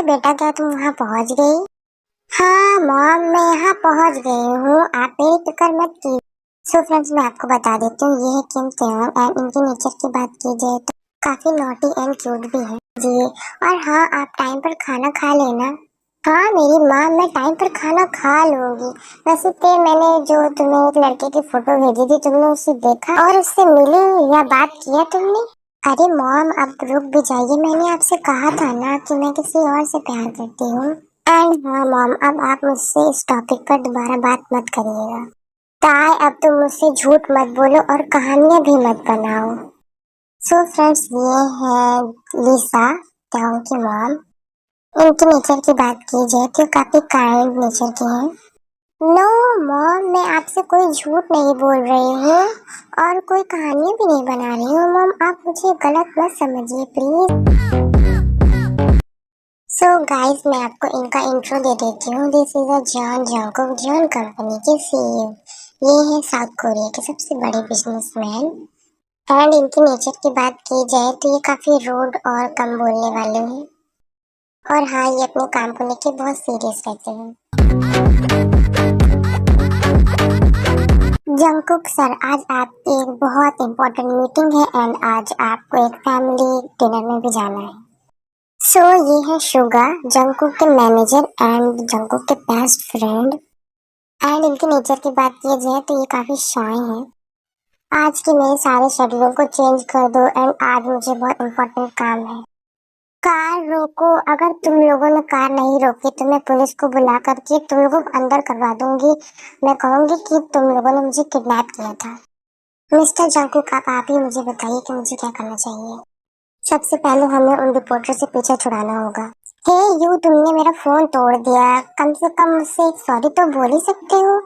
बेटा, क्या तुम वहाँ पहुँच गई? हाँ मॉम, मैं यहाँ पहुँच गई हूँ, आप मेरी फिक्र मत कीजिए। सो फ्रेंड्स, मैं आपको बता देती हूँ, ये है किम तेवन एंड इनके नेचर की बात की जाए तो काफी नॉटी एंड क्यूट भी है जी। और हाँ, आप टाइम पर खाना खा लेना। हाँ मेरी माँ, मैं टाइम पर खाना खा लूंगी। वैसे तो मैंने जो तुम्हें एक लड़के की फोटो भेजी थी, तुमने उसे देखा और उससे मिली या बात किया तुमने? अरे मॉम, अब रुक भी जाइए, मैंने आपसे कहा था ना कि मैं किसी और से प्यार करती हूँ। एंड हाँ मॉम, अब आप मुझसे इस टॉपिक पर दोबारा बात मत करिएगा। ताई, अब तुम मुझसे झूठ मत बोलो और कहानियां भी मत बनाओ। सो फ्रेंड्स, ये है लिसा, ताऊ की मॉम। इनके नेचर की बात की जाए तो काफी काइंड नेचर की है। नो मॉम, मैं आपसे कोई झूठ नहीं बोल रही हूँ और कोई कहानियां भी नहीं बना रही हूँ मॉम, आप मुझे गलत मत समझिए प्लीज। सो गाइस, मैं आपको इनका इंट्रो दे देती हूँ। This is a John Jungkook, John company के सीईओ। ये है साउथ कोरिया के सबसे बड़े बिजनेसमैन। एंड इनके नेचर की बात की जाए तो ये काफी रूड और कम बोलने वाले हैं। और हाँ, ये अपने काम को लेके बहुत सीरियस रहते हैं। जंगकुक सर, आज आपकी एक बहुत इम्पोर्टेंट मीटिंग है एंड आज आपको एक फैमिली डिनर में भी जाना है। सो ये है शुगा, जंगकुक के मैनेजर एंड जंगकुक के बेस्ट फ्रेंड। एंड इनके नेचर की बात की जाए तो ये काफी शाय हैं। आज के मेरे सारे शेड्यूल को चेंज कर दो एंड आज मुझे बहुत इम्पोर्टेंट काम है। कार रोको, अगर तुम लोगों ने कार नहीं रोकी तो मैं पुलिस को बुला करके तुम लोगों को अंदर करवा दूंगी। मैं कहूंगी कि तुम लोगों ने मुझे किडनैप किया था। मिस्टर जंगकुक, आप ही मुझे बताइए कि मुझे क्या करना चाहिए। सबसे पहले हमें उन रिपोर्टर से पीछा छुड़ाना होगा। हे यू, तुमने मेरा फोन तोड़ दिया, कम से कम मुझसे एक सॉरी तो बोल ही सकते हो।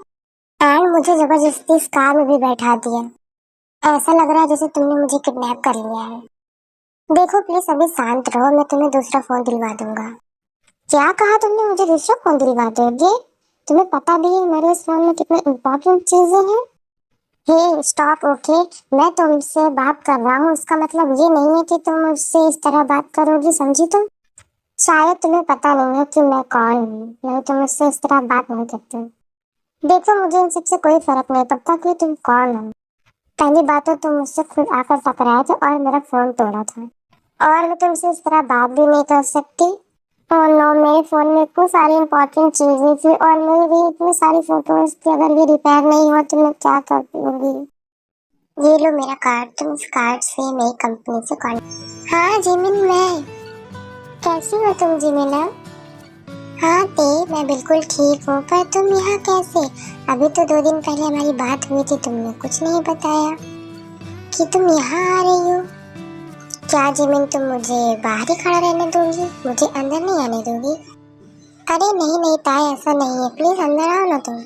एंड मुझे जबरदस्ती इस कार में भी बैठा दिया। ऐसा लग रहा है जैसे तुमने मुझे किडनैप कर लिया है। देखो प्लीज अभी शांत रहो, मैं तुम्हें दूसरा फोन दिलवा दूंगा। क्या कहा तुमने? मुझे दूसरा फोन दिलवा दोगे? तुम्हें पता भी है मेरे इस फोन में कितने इम्पोर्टेंट चीजें हैं। हे स्टॉप, ओके, मैं तुमसे बात कर रहा हूँ, इसका मतलब ये नहीं है कि तुम मुझसे इस तरह बात करोगी, समझी तुम? शायद तुम्हें पता नहीं है कि मैं कौन हूँ, नहीं तुम मुझसे इस तरह बात नहीं करते। देखो मुझे इन सबसे कोई फर्क नहीं पड़ता कि तुम कौन हो। पहली बात तो तुम मुझसे खुद आकर टकराए थे और मेरा फोन तोड़ा था, और मैं तुमसे इस तरह बात भी नहीं कर सकती। ओह नो, मेरे फोन में इतनी सारी इंपॉर्टेंट चीजें थी और मेरी इतनी सारी फोटोज थी, अगर ये रिपेयर नहीं हुआ तो मैं क्या करती। ये लो मेरा कार्ड, तुम इस कार्ड से मेरी कंपनी से कॉन्टेक्ट। हाँ जिमिन, मैं कैसी हो तुम जिमिना? हाँ ते, मैं बिल्कुल ठीक हूँ, पर तुम यहाँ कैसे? अभी तो 2 दिन पहले हमारी बात हुई थी, तुमने कुछ नहीं बताया कि तुम यहाँ आ रही हो। क्या जिमिन, तुम मुझे बाहर ही खड़ा रहने दोगी, मुझे अंदर नहीं आने दोगी? अरे नहीं नहीं ताई, ऐसा नहीं है, प्लीज अंदर आओ ना तुम।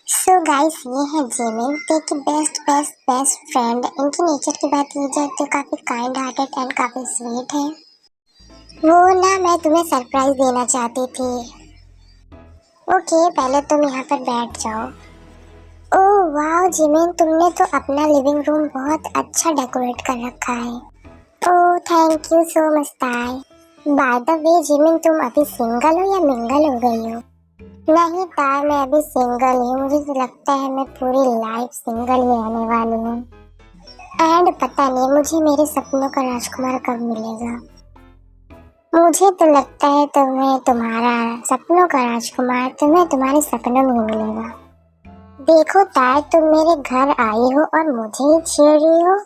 सो गाइस, ये है जिमिन, ते की बेस्ट बेस्ट बेस्ट फ्रेंड। इनकी नेचर की बात की जाए तो काफी काइंड हार्टेड एंड काफी स्वीट है। वो ना, मैं तुम्हें सरप्राइज देना चाहती थी। ओके, पहले तुम यहाँ पर बैठ जाओ। ओह वाह जिमिन, तुमने तो अपना लिविंग रूम बहुत अच्छा डेकोरेट कर रखा है। Oh thank you so much ताई। बाय द वे जिमिन, तुम अभी सिंगल हो या मिंगल हो गई हो? नहीं ताई, मैं अभी सिंगल हूँ, मुझे तो लगता है मैं पूरी लाइफ सिंगल ही रहने वाली हूँ। एंड पता नहीं मुझे मेरे सपनों का राजकुमार कब मिलेगा। मुझे तो लगता है तुम्हें तुम्हारा सपनों का राजकुमार तुम्हें तुम्हारे सपनों में ही मिलेगा। देखो ताई, तुम मेरे घर आई हो और मुझे ही छेड़ रही हो।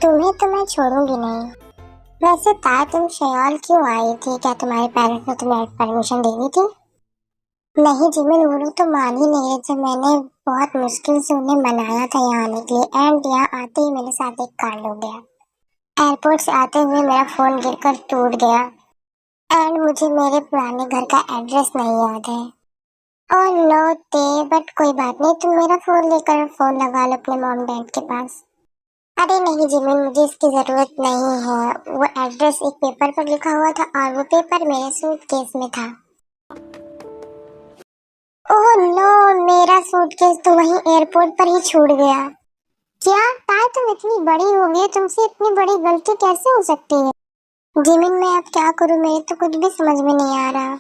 तुम्हें तो मैं छोड़ूंगी नहीं। वैसे ताई, तुम शयाल क्यों आई थी? क्या तुम्हारे पेरेंट्स ने तुम्हें परमिशन दे दी थी? नहीं जिमिन, वो लोग तो मान ही नहीं रहे थे। मैंने बहुत मुश्किल से उन्हें मनाया था यहाँ आने के लिए एंड यहाँ आते ही मेरे साथ एक कांड हो गया। एयरपोर्ट से आते हुए मेरा फोन गिरकर टूट गया एंड मुझे मेरे पुराने घर का एड्रेस नहीं याद है। ओह नो ते, बट कोई बात नहीं, तुम मेरा फोन लेकर फोन लगा लो अपने मॉम डैड के पास। अरे नहीं जिमिन, मुझे इसकी जरूरत नहीं है। वो एड्रेस एक पेपर पर लिखा हुआ था और वो पेपर मेरे सूटकेस में था। ओह नो, मेरा सूटकेस तो वहीं एयरपोर्ट पर ही छूट गया। क्या ताई, तुम इतनी बड़ी हो गई, तुमसे इतनी बड़ी गलती कैसे हो सकती है? जिमिन मैं अब क्या करूँ, मेरे तो कुछ भी समझ में नहीं आ रहा।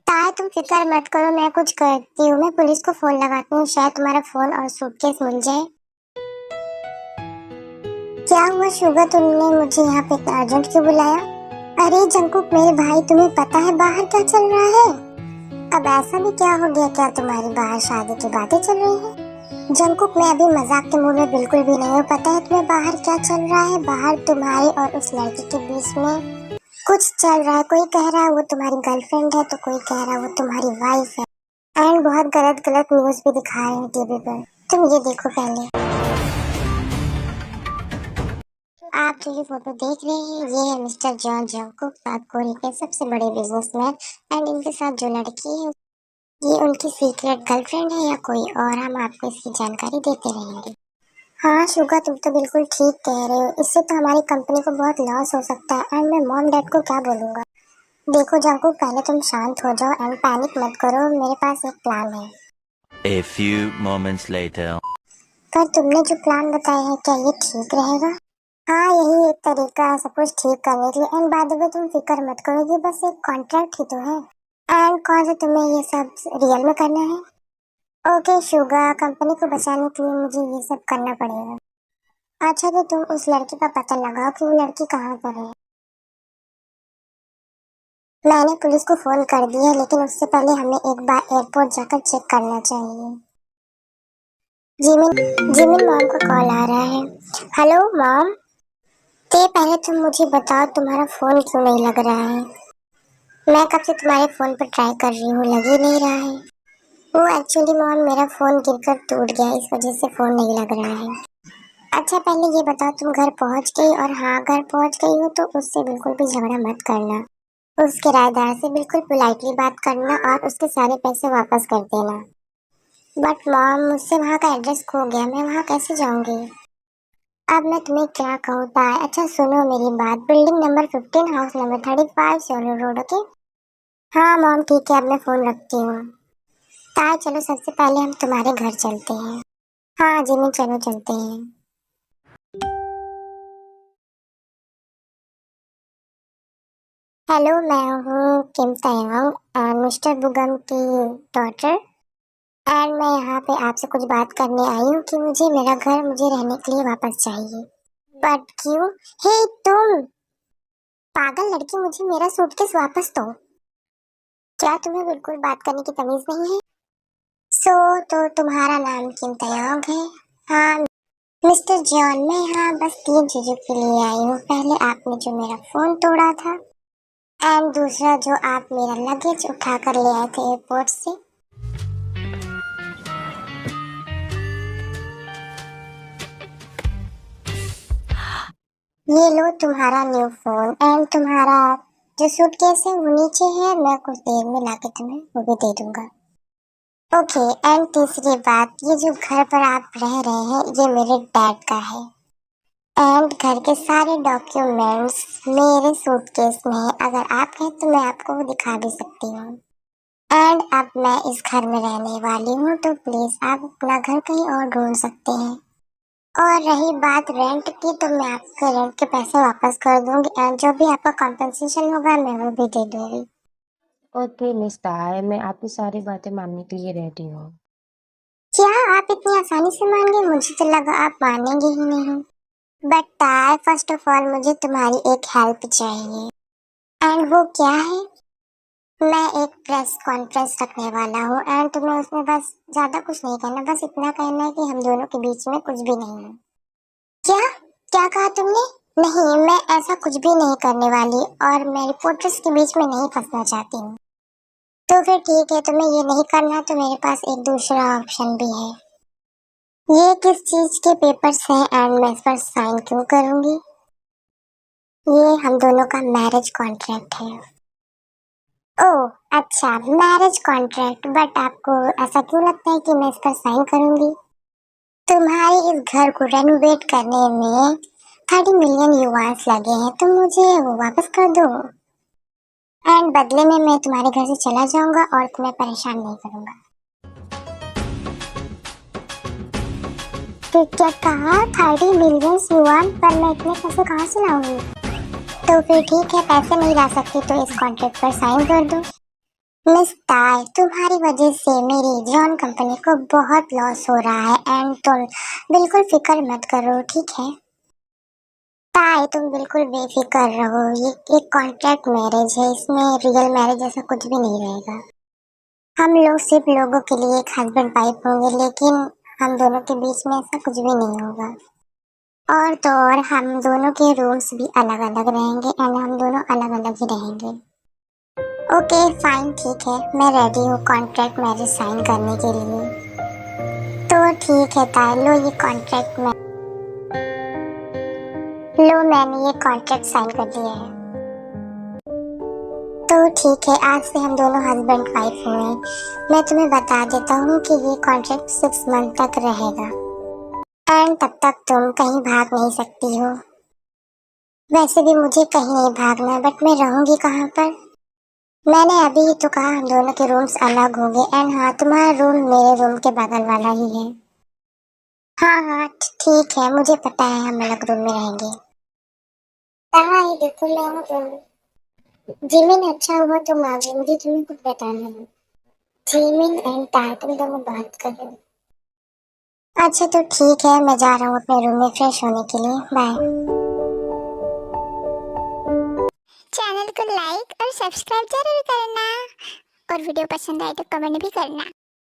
ताया तुम फिक्र मत करो, मैं कुछ करती हूँ, मैं पुलिस को फोन लगाती हूँ, शायद तुम्हारा फोन और सूटकेस मिल जाए। क्या हुआ शुगर, तुमने मुझे यहाँ पे इतना अर्जेंट क्यों बुलाया? अरे जंकुक मेरे भाई, तुम्हें पता है बाहर क्या चल रहा है? अब ऐसा भी क्या हो गया, क्या तुम्हारी बाहर शादी की बातें चल रही है? जंकुक मैं अभी मजाक के मूड में बिल्कुल भी नहीं हूँ। पता है तुम्हें बाहर क्या चल रहा है? बाहर तुम्हारी और उस लड़की के बीच में कुछ चल रहा है। कोई कह रहा है वो तुम्हारी गर्लफ्रेंड है, तो कोई कह रहा है वो तुम्हारी वाइफ है। एंड बहुत गलत गलत न्यूज भी दिखा रहे हैं टीवी पर। तुम ये देखो पहले, आप जो ये फोटो देख रहे हैं ये है mister John Jungkook, south Korea के सबसे बड़े बिजनेसमैन। एंड इनके साथ जो लड़की है ये उनकी सीक्रेट गर्लफ्रेंड है या कोई और, हम आपको इसकी जानकारी देते रहेंगे। हाँ शुगा तुम तो बिल्कुल ठीक कह रहे हो, इससे तो हमारी कंपनी को बहुत लॉस हो सकता है। एंड मैं मॉम डैड को क्या बोलूंगा? देखो जंकुक पहले तुम शांत हो जाओ एंड पैनिक मत करो, मेरे पास एक प्लान है। A few moments later. पर तुमने जो प्लान बताया है क्या ये ठीक रहेगा? हाँ यही एक तरीका है सब कुछ ठीक करने के लिए। एंड बाय द वे तुम फिक्र मत करो, ये बस एक कॉन्ट्रैक्ट ही तो है। एंड कौन सा तुम्हें ये सब रियल में करना है? ओके शुगा, कंपनी को बचाने के लिए मुझे ये सब करना पड़ेगा। अच्छा तो तुम उस लड़की का पता लगाओ कि वो लड़की कहाँ पर है। मैंने पुलिस को फोन कर दिया, लेकिन उससे पहले हमें एक बार एयरपोर्ट जाकर चेक करना चाहिए। जिमिन जिमिन मॉम का कॉल आ रहा है। Hello mom. ते पहले तुम मुझे बताओ तुम्हारा फोन क्यों नहीं लग रहा है? मैं कब से तुम्हारे फोन पर ट्राई कर रही हूँ, लग ही नहीं रहा है। वो एक्चुअली मॉम मेरा फोन गिरकर टूट गया, इस वजह से फोन नहीं लग रहा है। अच्छा पहले ये बताओ तुम घर पहुँच गई? और हाँ अगर पहुँच गई हो तो उससे बिल्कुल भी झगड़ा मत करना, उस किराएदार से बिल्कुल पोलाइटली बात करना और उसके सारे पैसे वापस कर देना। बट मॉम मुझसे वहाँ का एड्रेस खो गया, मैं वहाँ कैसे जाऊँगी? अब मैं तुम्हें क्या कहूँ ताई। अच्छा सुनो मेरी बात, building number 15 house number 35 solo road. Okay हाँ मॉम ठीक है, अब मैं फोन रखती हूँ। ताई चलो सबसे पहले हम तुम्हारे घर चलते हैं। हाँ जिमी चलो चलते हैं। हेलो मैं हूँ किम तायंग एंड मिस्टर बुगम की डॉटर। एंड मैं यहाँ पे आपसे कुछ बात करने आई हूँ कि मुझे मेरा घर मुझे रहने के लिए वापस चाहिए। बट क्यों? हे तुम पागल लड़की, मुझे मेरा सूटकेस वापस दो। क्या तुम्हें बिल्कुल बात करने की तमीज नहीं है? सो तो तुम्हारा नाम किम तयोंग है? हाँ मिस्टर जॉन, मैं यहाँ बस 3 चीजों के लिए आई हूँ। पहले आपने जो मेरा फोन तोड़ा था, एंड दूसरा जो आप मेरा लगेज उठा कर ले आए थे एयरपोर्ट से। ये लो तुम्हारा न्यू फोन एंड तुम्हारा जो सूटकेस है वो नीचे है, मैं कुछ देर में लाके तुम्हें वो भी दे दूंगा। ओके एंड तीसरी बात, ये जो घर पर आप रह रहे हैं ये मेरे डैड का है। एंड घर के सारे डॉक्यूमेंट्स मेरे सूटकेस में है, अगर आप कहें तो मैं आपको वो दिखा भी सकती हूँ। एंड अब मैं इस घर में रहने वाली हूँ, तो प्लीज आप अपना घर कहीं और ढूंढ सकते हैं। और रही बात रेंट की, तो मैं आपके रेंट के पैसे वापस कर दूंगी एंड जो भी आपका कॉम्पेंसेशन होगा मैं वो भी दे दूंगी। ओके मिस ताय, मैं आपकी सारी बातें मानने के लिए रेडी हूँ। क्या आप इतनी आसानी से मान गए? मुझे तो लगा आप मानेंगे ही नहीं। बट ताय फर्स्ट ऑफ ऑल मुझे तुम्हारी एक हेल्प चाहिए। एंड वो क्या है? मैं एक प्रेस कॉन्फ्रेंस रखने वाला हूँ एंड तुम्हें उसमें बस ज्यादा कुछ नहीं करना, बस इतना कहना है कि हम दोनों के बीच में कुछ भी नहीं है। क्या क्या कहा तुमने? नहीं मैं ऐसा कुछ भी नहीं करने वाली और मैं रिपोर्टर्स के बीच में नहीं फंसना चाहती हूँ। तो फिर ठीक है, तुम्हें ये नहीं करना तो मेरे पास एक दूसरा ऑप्शन भी है। ये किस चीज के पेपर्स हैं एंड मैं इस पर साइन क्यों करूंगी? ये हम दोनों का मैरिज कॉन्ट्रैक्ट है। ओह अच्छा मैरिज कॉन्ट्रैक्ट, बट आपको ऐसा क्यों लगता है कि मैं इस पर साइन करूंगी? तुम्हारे इस घर को रेनोवेट करने में 30 मिलियन युवास लगे हैं, तो मुझे वो वापस कर दो एंड बदले में मैं तुम्हारे घर से चला जाऊंगा और तुम्हें परेशान नहीं करूंगा। तो क्या कहा 30 मिलियन युवान, पर मैं इतने पैसे कहाँ से लाऊंगी? तो फिर ठीक है, पैसे नहीं ला सकती तो इस कॉन्ट्रैक्ट पर साइन कर दो। मिस ताई, तुम्हारी वजह से मेरी जॉन कंपनी को बहुत लॉस हो रहा है एंड तुम बिल्कुल फिक्र मत करो, ठीक है। ताई, तुम बिल्कुल बेफिक्र रहो, ये एक कॉन्ट्रैक्ट मैरिज है, इसमें रियल मैरिज ऐसा कुछ भी नहीं रहेगा। हम लोग सिर्फ लोगों के लिए एक हस्बैंड वाइफ होंगे, लेकिन हम दोनों के बीच में ऐसा कुछ भी नहीं होगा। और तो और हम दोनों के रूम्स भी अलग अलग रहेंगे एंड हम दोनों अलग अलग ही रहेंगे। ओके फाइन, ठीक है, मैं रेडी हूँ कॉन्ट्रैक्ट मैरिज साइन करने के लिए। तो ठीक है ताई, लो ये कॉन्ट्रैक्ट में लो, मैंने ये कॉन्ट्रैक्ट साइन कर दिया है। तो ठीक है, आज से हम दोनों हस्बैंड वाइफ हुए। मैं तुम्हें बता देता हूँ कि ये कॉन्ट्रैक्ट 6 मंथ तक रहेगा एंड तब तक तुम कहीं भाग नहीं सकती हो। वैसे भी मुझे कहीं नहीं भागना, बट मैं रहूंगी कहाँ पर? मैंने अभी ही तो कहा हम दोनों के रूम्स अलग होंगे एंड हाँ, तुम्हारा रूम मेरे रूम के बगल वाला ही है। हाँ हाँ ठीक है, मुझे पता है हम अलग रूम में रहेंगे। हाँ देखो, मैं जिमिन अच्छा हुआ तुम आ गए, मुझे तुम्हें कुछ बताना है। जिमिन एंड ताई, तुम दोनों बात कर रहे हो। अच्छा तो ठीक है, मैं जा रहा हूँ अपने रूम में फ्रेश होने के लिए, बाय। चैनल को लाइक और सब्सक्राइब जरूर करना और वीडियो पसंद आए तो कमेंट भी करना।